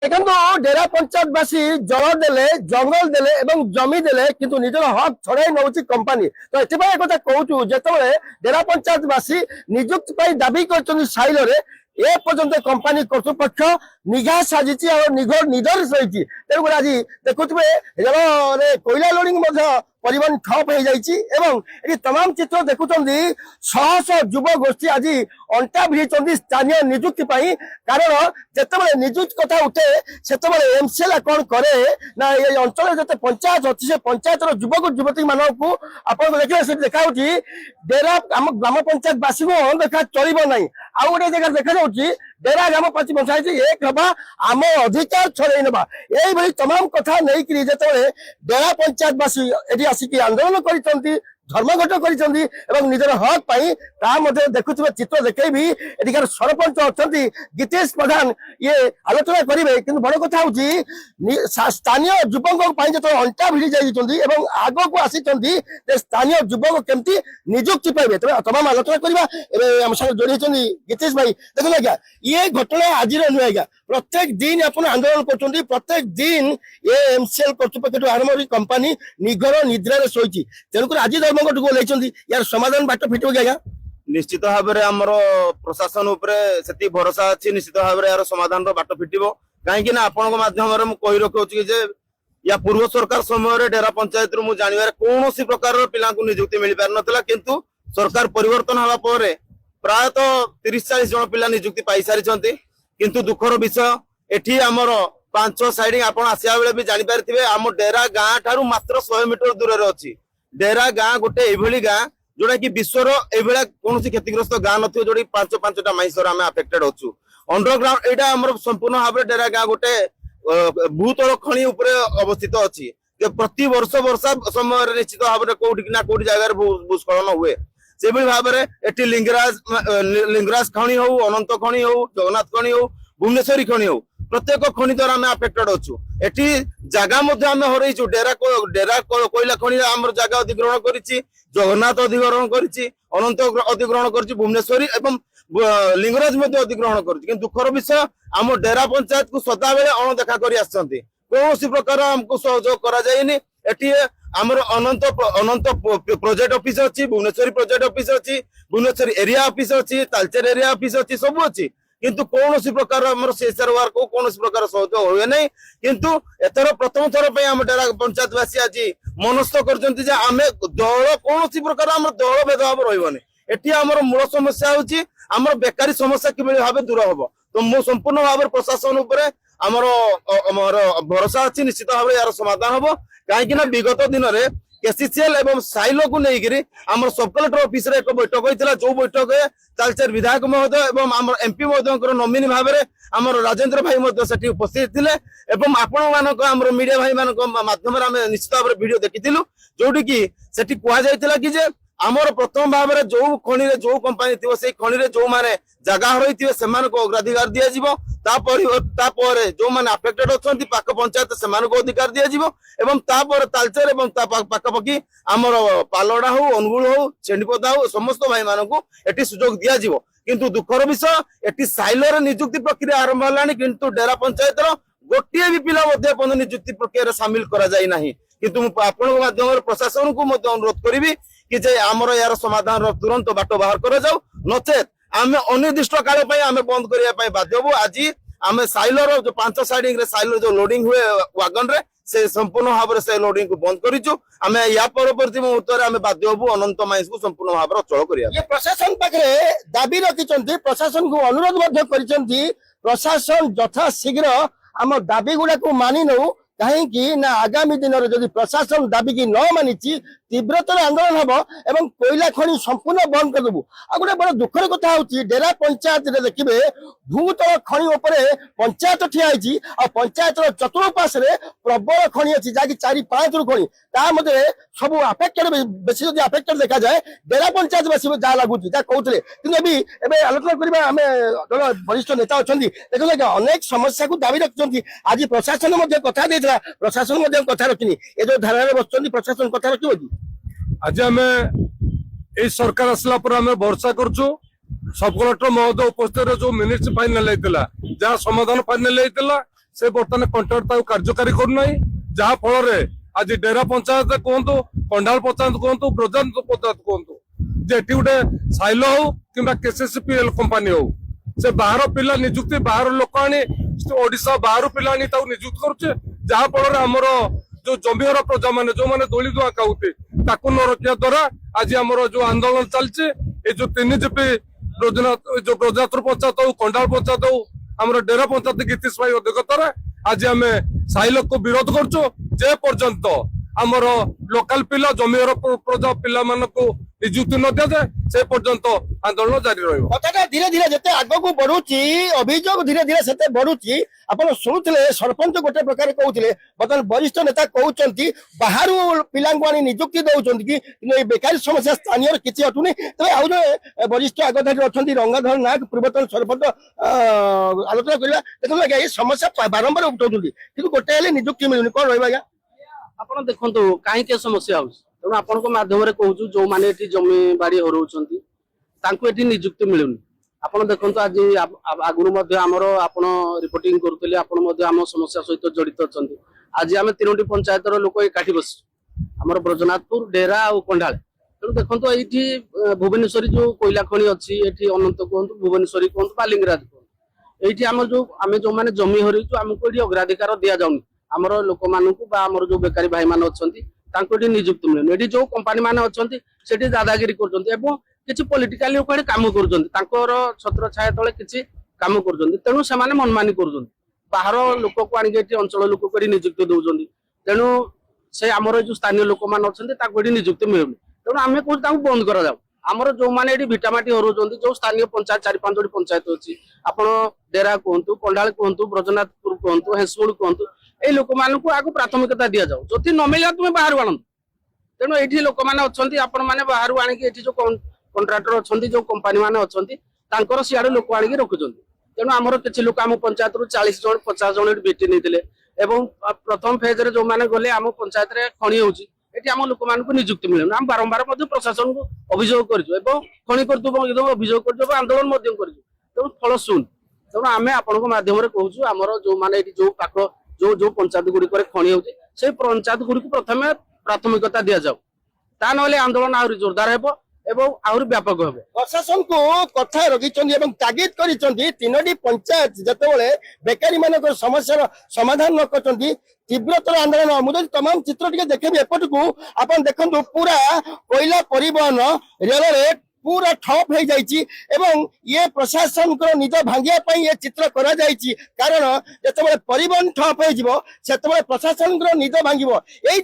देखो डेरा पंचायतवासी जल देले जंगल देले एवं जमी देले किंतु निजर हक छड़ाई नौ कंपानी तो एथपाई एक कहूँ जिते डेरा पंचायतवासी निजुक्ति दाबी कर साइल ए पर्यंत कंपानी कर्तृपक्ष निघा साजिची और निधर रही तेणुक आज देखुए रेल कोयला लोडिंग परिवहन ठप हो जाए तमाम चित्र देखुं शह शह युव गोष्ठी आज अंटा भिड़ी स्थानीय निजुक्ति कारण जिते निजुक्ति कथा उठे से एमसीएल कौन करे ना ये अंचल जो पंचायत अच्छी से पंचायत युवक युवती मानक आप देखिए देखा डेरा आम ग्राम पंचायतवासी को देखा चलो ना आउ गोटे जगह देखा डेरा ग्राम पंचायत एक हवा आम अधिकार छड़े ना यही तमाम कथा नहीं जिते डेरा पंचायतवासी ये आसिक आंदोलन कर धर्मघट कर निजर हक पाई देखुए चित्र देखी एटिकार सरपंच अच्छा गीतेश प्रधान ये आलोचना करेंगे कि बड़ कथा हूँ स्थानीय युवक जो अंटा भिड़ी जाइए आग को आसी स्थानीय युवक केमती निजुक्ति पाइबे तमाम आलोचना करवा आम साथ जोड़ी गीतेश भाई देखो आज्ञा ये घटना आज नुहे आज्ञा प्रत्येक दिन आप आंदोलन कर प्रत्येक दिन ये एमसीएल कर्तृपक्ष आरंभ कंपानी निगर निद्रा शोची तेणुक आज धर्मघट को यार समाधान बाट फिट आज्ञा निश्चित भाव में आमर प्रशासन उपरे भरोसा अच्छी निश्चित भाव में यार समाधान बाट फिटो कहीं आपण मध्यम कही रखी या पूर्व सरकार समय डेरा पंचायत रु जानवर कौन प्रकार पिला निजुक्ति मिल पार नाला किंतु सरकार परिवर्तन हवा प्रायतः 30-40 जन पिला निजुक्ति पाई सारी किंतु दुखर विषय एठी आमर 5 साइड आप आसा बेले भी जानीपारे आम डेरा गाँ ठारू मात्र 100 मीटर दूर अच्छी डेरा गाँ गोटे यही गाँ जोटा कि विश्वर ये कौन क्षतिग्रस्त गाँ न जोड़ी 5-5टा माइसर आम अफेक्टेड अच्छु अंडरग्राउंड यहाँ आम संपूर्ण भाव में डेरा गाँ गोटे भूतल खनि अवस्थित अच्छी प्रति वर्ष वर्षा समय निश्चित भाव में कौटी ना कौटी जगह भूस्खलन हुए से भाव में एटी लिंगराज खनि हो अनंत खनि हो जगन्नाथ खनि हो भुवनेश्वरी खनि हो प्रत्येक खनि द्वारा आम अफेक्टेड अच्छु एटी जगह आम हरइचु डेरा कोयला खनि आम जगह अधिग्रहण करिछि जगन्नाथ अधिग्रहण करिछि अनंत अधिग्रहण करिछि भुवनेश्वरी एवं लिंगराज अधिग्रहण करिछि दुखर विषय आम डेरा पंचायत को सदा बेले अणदेखा करि आछन्ति कौन प्रकार आमको सहयोग करा जायनि एटी आमर अनंत अनंत प्रोजेक्ट ऑफिस अच्छी भुवनेश्वरी प्रोजेक्ट ऑफिस अच्छी भुवनेश्वरी एरिया ऑफिस अच्छी तालचेर एरिया ऑफिस अच्छी सब अच्छी किंतु कौन प्रकार आमर सीएसआर वर्क को कौन प्रकार सहयोग हुए नहीं किंतु एथर प्रथम थर पे आम डेरा पंचायतवासी आज मनस्थ करछन्ति जे आमे दल कौन प्रकार आम दल भेदभाव रहिबनी एटी आमर मूल समस्या होची आमर बेकारी समस्या किबे भाबे दूर होबो तो मो संपूर्ण भाव प्रशासन उपरे आमर भरोसा अच्छी निश्चित भाव यार समाधान हम कहीं विगत दिन में केसीसीएल एवं साइलो को लेकर आम सब कलेक्टर ऑफिस रे एक बैठक होता जो बैठक तालचेर विधायक महोदय एवं आम एमपी महोदय नॉमिनी भाव में आम राजेंद्र भाई सेठी उपस्थित थे एवं आपण मीडिया भाई माध्यम निश्चित भाव में वीडियो देखी जोटी की सेठी कहुला कि आमर प्रथम भाव में जो खनि जो कंपानी थी से खनि जो मैंने जगह रही से अग्राधिकार दिज्व जो मैंने अफेक्टेड अच्छा पाक पंचायत से अधिकार दिज्व तालचेर पाखापाखि आमर पालड़ा हो अनुगुल हो चेंडीपदा हो समस्त भाई मानक एटी सुजोग दिज्व किंतु दुखर विषय एटी साइलर निजुक्ति प्रक्रिया आरंभ है किंतु डेरा पंचायत गोटे भी पिला निजुक्ति प्रक्रिया सामिल करा किंतु आपण माध्यम प्रशासन को अनुरोध करी कि जे आमर यार समाधान तुरंत बाट बाहर कर जाऊ नचेत आम अनिर्दिष्ट काल आम बंद करने बाध्य हूँ आज आम साइलर जो 5 साइडिंग रे साइलर जो लोडिंग हुए वागन रे से संपूर्ण भाव से लोडिंग को बंद करूँ आम या परवर्ती मुहूर्त में बाध्य हूँ अनंत माइंस को संपूर्ण भाव अचल कर प्रशासन पाखे दाबी रखिंट प्रशासन को अनुरोध प्रशासन यथा शीघ्र आम दाबी गुड़ा को मानि नौ कहीं ना आगामी दिन में जब प्रशासन दाबी की न मानी तीव्रतर आंदोलन हम एवं कोयला खनि संपूर्ण बंद करदेबू आ गोटे बड़ दुखर कथा हूँ डेरा पंचायत देखिए भूतल खनि उपरे पंचायत ठिया आ पंचायत चतुर्पाश प्रबल खनि अच्छी जहाँकि 4-5 खनि मध्य सब अफेक्टेड बेसी जब अफेक्टेड देखा जाए डेरा पंचायतवासी जहाँ लगुच जहाँ कहते कि आलोचना करवा आम जन वरिष्ठ नेता अच्छा देखो अनेक समस्या को दाबी रखिंट आज प्रशासन कथा देता प्रशासन कथा रखनी ये जो धारा बस प्रशासन कथा रखिए कि आज आम ए सरकार आसला पर आम भरोसा करछु सब कलेक्टर महोदय उपस्थित जो मिनिट्स फाइनल होता जहाँ समाधान फाइनल होता से बर्तमान कंट्राक्ट कार्यकारी करना जहा फल आज डेरा पंचायत कहतु कंडाल पंचायत कहतु ब्रजांत पंचायत कहतु जे एटी गोटे साइलो हो कि केसीसीपीएल कंपानी हो से बाहर पिला निजुक्ति बाहर लोक आनी ओडिशा बाहर पिला आनी निजुक्त करुचे जहा फल आमर जो जमीर प्रजा मैंने जो मैंने दोली दुआ कहते ताकू न रखा द्वारा आज आमर जो आंदोलन चलছে ये जो तीन जीपी जो ब्रजापुर पंचायत हो कंडाल पंचायत हो आमर डेरा पंचायत गीतीश भाई अध्यक्षतार आज आम साई लोक को विरोध करछु जे पर्यंत आमर लोकल पिला जमीर प्रजा पिला मानक निजुक्ति न दिया जाए से पर्यंत आंदोलन जारी रहिबो। कथाटा धीरे धीरे जिते आगक बढ़ुची अभियोग धीरे धीरे से बढ़ुची आपण शुणुले सरपंच गोटे प्रकार कहते बर्तमान वरिष्ठ नेता कहते बाहर पिला निजुक्ति दौरान कि बेकारी समस्या स्थानीय किसी अटुनी तेज आउ जो वरिष्ठ आगधारी अच्छा रंगाधर नायक पूर्वतन सरपंच आलोचना करवा देखो आज्ञा ये समस्या बारंबार उठाऊँ कि गोटे निजुक्ति मिलूनी कौन रहा आपण देखंतु काहे समस्या हो तेणु आपण माध्यम कहूँ जो मैंने जमी बाड़ी हरौंट तांको एटी निजुक्ति मिलूनी आपण देखंतु आज आगुरु आमर आपण रिपोर्टिंग करुले आपण आम समस्या सहित जड़ित अच्छा आज आम तीनोटी पंचायतर लोक एकाठी बस आमर ब्रजनाथपुर डेरा और कंडाल तेणु देखो ये भुवनेश्वरी जो कोयला खनि अच्छी ये अनंत कहतु भुवनेश्वरी कहतु बा लिंगराज कहतु ये आम जो मैंने जमी हरईचु आमको ये अग्राधिकार दि जाऊनी आमर लोक मानू आमर जो बेकारी भाई मान अच्छा निजुक्ति मिलूनी ये जो कंपानी मान अच्छा से दादागिरी कर पॉलिटिकल काम कर छत्र छाया तले किसी काम कर तेणु से मनमानी कर बाहर लोक को आनिक अंचल लोक को निजुक्ति दौरान तेणु से आमर जो स्थानीय लोक मान अच्छा निजुक्ति मिलूनी तेणु आम कह बंद कर आमर जो मैंने भिटामाटी हरौंट जो स्थानीय पंचायत 4-5 पंचायत अच्छी आप डेरा कहतु कंडाल कहतु ब्रजनाथपुर कहतु हेंसमुड़ कहतु ये लोक मान आगे प्राथमिकता दि जाऊ जो न मिला तुम्हें बाहर आण तेणु ये लोक मैंने अच्छा आपण मैंने बाहर आणिक जो कंट्राक्टर अच्छा जो कंपानी मान अच्छा सियाड़े लोक आणिक रखुच्च तेणु आमर किसी लोक आम पंचायत 40 जन 50 जन भेटी नहीं प्रथम फेज जो मैंने गले आम पंचायत खनि होची आम लोक मान निजुक्ति मिलूनी आम बारंबार प्रशासन को अभियोग कर खनि कर अभियोग कर आंदोलन तेणु फल शुन तेणु आम आपण माध्यम कहूँ आमर जो मैंने जो पाख जो जो पंचायत गुड़िक खनि होची से पंचायत गुड़िक प्रथम प्राथमिकता दि जाऊ ता ना आंदोलन आहरी जोरदार हेबो एवं आहरी व्यापक हेबो। प्रशासन को कथा रखिछन्ती एवं तागिद करिछन्ती तीनोटी पंचायत जतबेले बेकारी मानक समस्या समाधान न करछन्ती तीव्रतर आंदोलन मुझे तमाम चित्र टिके देखेबी एपटकू आपण देखंतु पूरा कोयला परिवहन रेल रे पूरा ठप हो जाइए एवं ये प्रशासन को निज भांगिया ये चित्र करा जाइए कारण जिते परिवहन ठप हो प्रशासन को निज भांग ये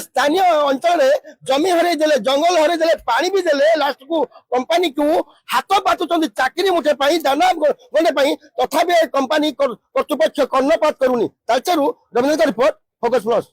स्थानीय अंचल जमी हर देले जंगल हर देले पानी भी देले लास्ट को कंपानी को हाथ पातुंट चाकरी मुठे दाना गंडे तथापि कंपानी कर्तृपक्ष कर्णपात करूनी तालचेरू रविन्द्र रिपोर्ट फोकस प्लस।